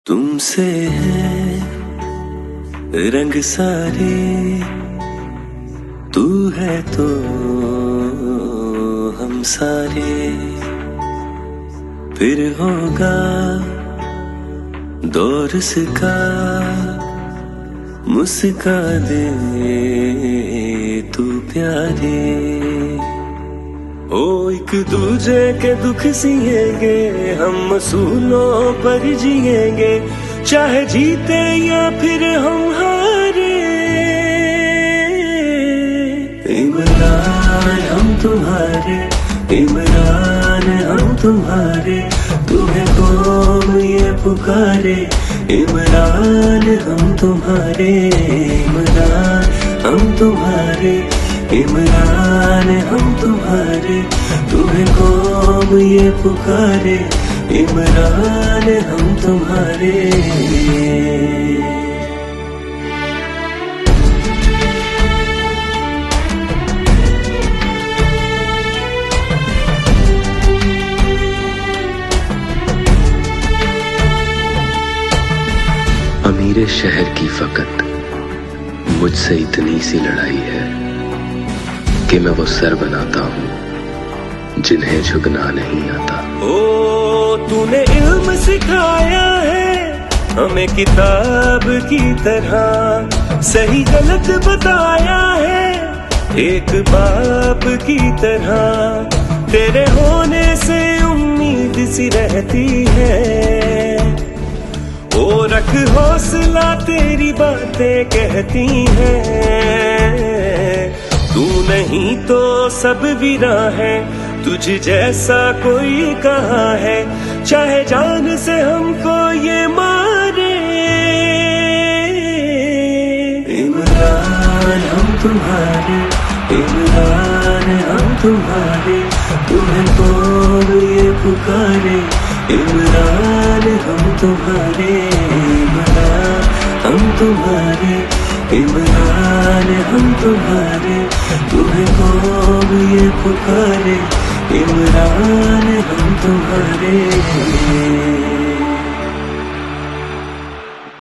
तुमसे है रंग सारे, तू है तो हम सारे। फिर होगा दौर का, मुस्का दे तू प्यारे। ओ एक दूजे के दुख सिएंगे, हम असूलों पर जिएंगे, चाहे जीते या फिर हम हारे। इमरान हम तुम्हारे, इमरान हम तुम्हारे, तुम्हें कौम ये पुकारे। इमरान हम तुम्हारे, इमरान हम तुम्हारे, इमरान हम तुम्हारे, तुम्हें कौम ये पुकारे। इमरान हम तुम्हारे। अमीरे शहर की फकत मुझसे इतनी सी लड़ाई है कि मैं वो सर बनाता हूँ जिन्हें झुकना नहीं आता। ओ तूने इल्म सिखाया है हमें किताब की तरह, सही गलत बताया है एक बाप की तरह। तेरे होने से उम्मीद सी रहती है, ओ रख हौसला तेरी बातें कहती हैं। तू नहीं तो सब वीरा है, तुझ जैसा कोई कहाँ है, चाहे जान से हमको ये मारे। इमरान हम तुम्हारे, इमरान हम तुम्हारे, तुम्हें कौन ये पुकारे। इमरान हम तुम्हारे, इमरान हम तुम्हारे, इमरान हम तुम्हारे, तुम्हें कौन ये पुकारे। इमरान हम तुम्हारे।